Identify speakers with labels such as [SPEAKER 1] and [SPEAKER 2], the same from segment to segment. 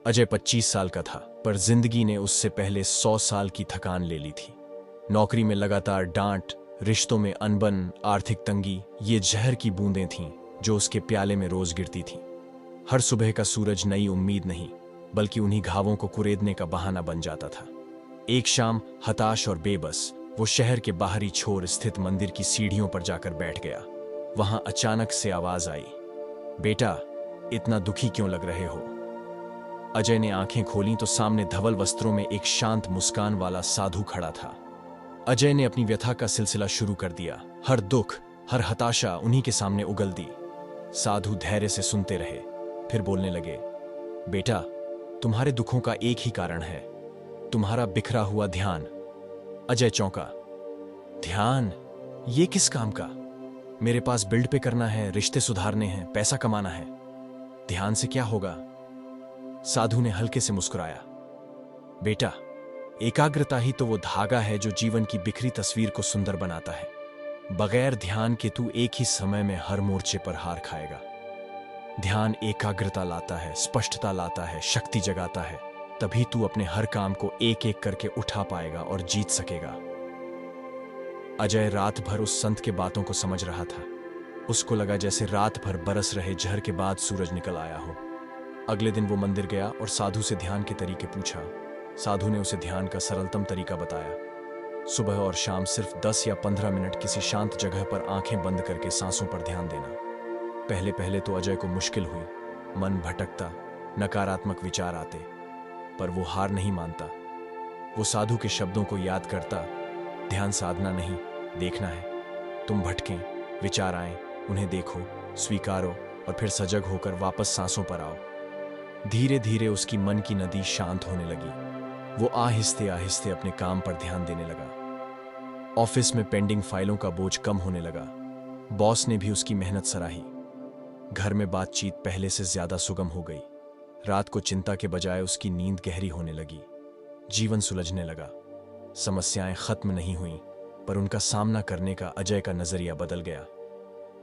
[SPEAKER 1] अजय 25 साल का था, पर जिंदगी ने उससे पहले 100 साल की थकान ले ली थी। नौकरी में लगातार डांट, रिश्तों में अनबन, आर्थिक तंगी, ये जहर की बूंदें थीं जो उसके प्याले में रोज गिरती थीं। हर सुबह का सूरज नई उम्मीद नहीं, बल्कि उन्हीं घावों को कुरेदने का बहाना बन जाता था। एक शाम, हताश और बेबस, वो शहर के बाहरी छोर स्थित मंदिर की सीढ़ियों पर जाकर बैठ गया। वहां अचानक से आवाज आई, बेटा, इतना दुखी क्यों लग रहे हो? अजय ने आंखें खोलीं तो सामने धवल वस्त्रों में एक शांत मुस्कान वाला साधु खड़ा था। अजय ने अपनी व्यथा का सिलसिला शुरू कर दिया। हर दुख, हर हताशा उन्हीं के सामने उगल दी। साधु धैर्य से सुनते रहे, फिर बोलने लगे, बेटा, तुम्हारे दुखों का एक ही कारण है, तुम्हारा बिखरा हुआ ध्यान। अजय चौंका। ध्यान? ये किस काम का? मेरे पास बिल्ड पे करना है, रिश्ते सुधारने हैं, पैसा कमाना है। ध्यान से क्या होगा? साधु ने हल्के से मुस्कुराया। बेटा, एकाग्रता ही तो वो धागा है जो जीवन की बिखरी तस्वीर को सुंदर बनाता है। बगैर ध्यान के तू एक ही समय में हर मोर्चे पर हार खाएगा। ध्यान एकाग्रता लाता है, स्पष्टता लाता है, शक्ति जगाता है। तभी तू अपने हर काम को एक एक करके उठा पाएगा और जीत सकेगा। अजय रात भर उस संत के बातों को समझ रहा था। उसको लगा जैसे रात भर बरस रहे जहर के बाद सूरज निकल आया हो। अगले दिन वो मंदिर गया और साधु से ध्यान के तरीके पूछा। साधु ने उसे ध्यान का सरलतम तरीका बताया। सुबह और शाम सिर्फ 10 या 15 मिनट किसी शांत जगह पर आंखें बंद करके सांसों पर ध्यान देना। पहले पहले तो अजय को मुश्किल हुई। मन भटकता, नकारात्मक विचार आते, पर वो हार नहीं मानता। वो साधु के शब्दों को याद करता, ध्यान साधना नहीं, देखना है। तुम भटकें, विचार आए, उन्हें देखो, स्वीकारो और फिर सजग होकर वापस सांसों पर आओ। धीरे धीरे उसकी मन की नदी शांत होने लगी। वो आहिस्ते आहिस्ते अपने काम पर ध्यान देने लगा। ऑफिस में पेंडिंग फाइलों का बोझ कम होने लगा। बॉस ने भी उसकी मेहनत सराही। घर में बातचीत पहले से ज्यादा सुगम हो गई। रात को चिंता के बजाय उसकी नींद गहरी होने लगी। जीवन सुलझने लगा। समस्याएं खत्म नहीं हुईं, पर उनका सामना करने का अजय का नजरिया बदल गया।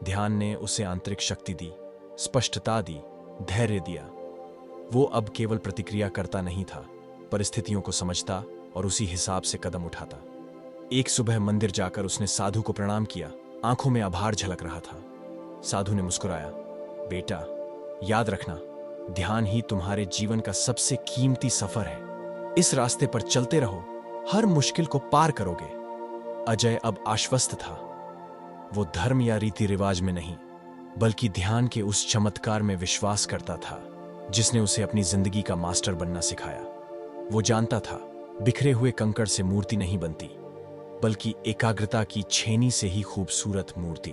[SPEAKER 1] ध्यान ने उसे आंतरिक शक्ति दी, स्पष्टता दी, धैर्य दिया। वो अब केवल प्रतिक्रिया करता नहीं था, परिस्थितियों को समझता और उसी हिसाब से कदम उठाता। एक सुबह मंदिर जाकर उसने साधु को प्रणाम किया। आंखों में आभार झलक रहा था। साधु ने मुस्कुराया, बेटा, याद रखना, ध्यान ही तुम्हारे जीवन का सबसे कीमती सफर है। इस रास्ते पर चलते रहो, हर मुश्किल को पार करोगे। अजय अब आश्वस्त था। वो धर्म या रीति रिवाज में नहीं, बल्कि ध्यान के उस चमत्कार में विश्वास करता था जिसने उसे अपनी जिंदगी का मास्टर बनना सिखाया। वो जानता था, बिखरे हुए कंकड़ से मूर्ति नहीं बनती, बल्कि एकाग्रता की छेनी से ही खूबसूरत मूर्ति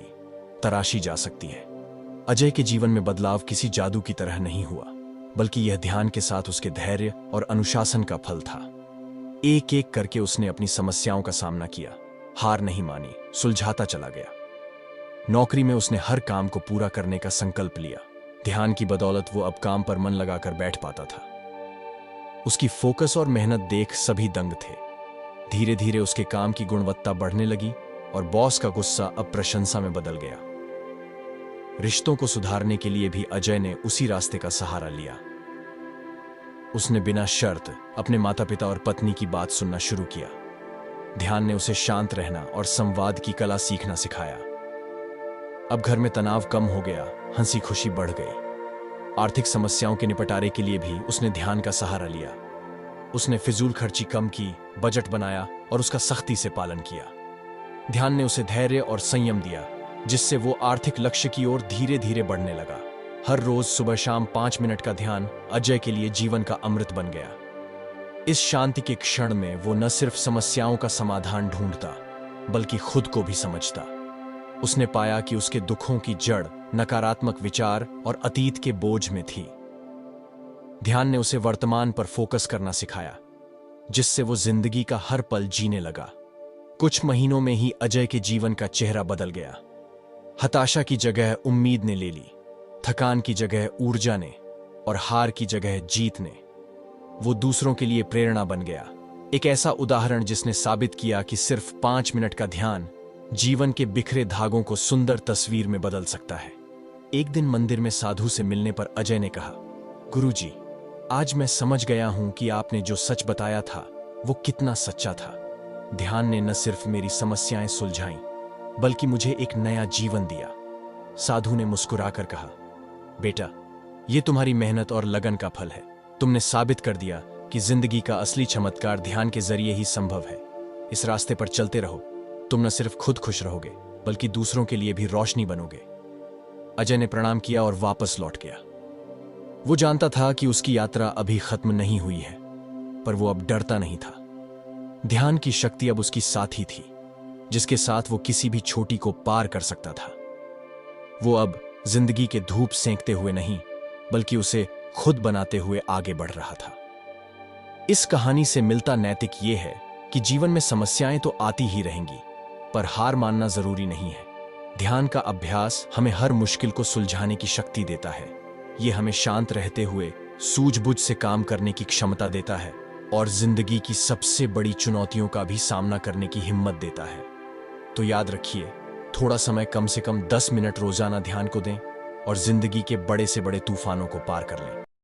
[SPEAKER 1] तराशी जा सकती है। अजय के जीवन में बदलाव किसी जादू की तरह नहीं हुआ, बल्कि यह ध्यान के साथ उसके धैर्य और अनुशासन का फल था। एक एक करके उसने अपनी समस्याओं का सामना किया, हार नहीं मानी, सुलझाता चला गया। नौकरी में उसने हर काम को पूरा करने का संकल्प लिया। ध्यान की बदौलत वो अब काम पर मन लगाकर बैठ पाता था। उसकी फोकस और मेहनत देख सभी दंग थे। धीरे धीरे उसके काम की गुणवत्ता बढ़ने लगी और बॉस का गुस्सा अब प्रशंसा में बदल गया। रिश्तों को सुधारने के लिए भी अजय ने उसी रास्ते का सहारा लिया। उसने बिना शर्त अपने माता पिता और पत्नी की बात सुनना शुरू किया। ध्यान ने उसे शांत रहना और संवाद की कला सीखना सिखाया। अब घर में तनाव कम हो गया, हंसी खुशी बढ़ गई। आर्थिक समस्याओं के निपटारे के लिए भी उसने ध्यान का सहारा लिया। उसने फिजूल खर्ची कम की, बजट बनाया और उसका सख्ती से पालन किया। ध्यान ने उसे धैर्य और संयम दिया, जिससे वो आर्थिक लक्ष्य की ओर धीरे धीरे बढ़ने लगा। हर रोज सुबह शाम 5 मिनट का ध्यान अजय के लिए जीवन का अमृत बन गया। इस शांति के क्षण में वो न सिर्फ समस्याओं का समाधान ढूंढता, बल्कि खुद को भी समझता। उसने पाया कि उसके दुखों की जड़ नकारात्मक विचार और अतीत के बोझ में थी। ध्यान ने उसे वर्तमान पर फोकस करना सिखाया, जिससे वो जिंदगी का हर पल जीने लगा। कुछ महीनों में ही अजय के जीवन का चेहरा बदल गया। हताशा की जगह उम्मीद ने ले ली, थकान की जगह ऊर्जा ने और हार की जगह जीत ने। वो दूसरों के लिए प्रेरणा बन गया, एक ऐसा उदाहरण जिसने साबित किया कि सिर्फ 5 मिनट का ध्यान जीवन के बिखरे धागों को सुंदर तस्वीर में बदल सकता है। एक दिन मंदिर में साधु से मिलने पर अजय ने कहा, गुरुजी, आज मैं समझ गया हूं कि आपने जो सच बताया था वो कितना सच्चा था। ध्यान ने न सिर्फ मेरी समस्याएं सुलझाईं, बल्कि मुझे एक नया जीवन दिया। साधु ने मुस्कुराकर कहा, बेटा, ये तुम्हारी मेहनत और लगन का फल है। तुमने साबित कर दिया कि जिंदगी का असली चमत्कार ध्यान के जरिए ही संभव है। इस रास्ते पर चलते रहो। तुम न सिर्फ खुद खुश रहोगे, बल्कि दूसरों के लिए भी रोशनी बनोगे। अजय ने प्रणाम किया और वापस लौट गया। वो जानता था कि उसकी यात्रा अभी खत्म नहीं हुई है, पर वो अब डरता नहीं था। ध्यान की शक्ति अब उसकी साथी थी, जिसके साथ वो किसी भी चोटी को पार कर सकता था। वो अब जिंदगी के धूप सेंकते हुए नहीं, बल्कि उसे खुद बनाते हुए आगे बढ़ रहा था। इस कहानी से मिलता नैतिक ये है कि जीवन में समस्याएं तो आती ही रहेंगी, पर हार मानना जरूरी नहीं है। ध्यान का अभ्यास हमें हर मुश्किल को सुलझाने की शक्ति देता है। ये हमें शांत रहते हुए सूझबूझ से काम करने की क्षमता देता है और जिंदगी की सबसे बड़ी चुनौतियों का भी सामना करने की हिम्मत देता है। तो याद रखिए, थोड़ा समय, कम से कम 10 मिनट रोजाना ध्यान को दें और जिंदगी के बड़े से बड़े तूफानों को पार कर लें।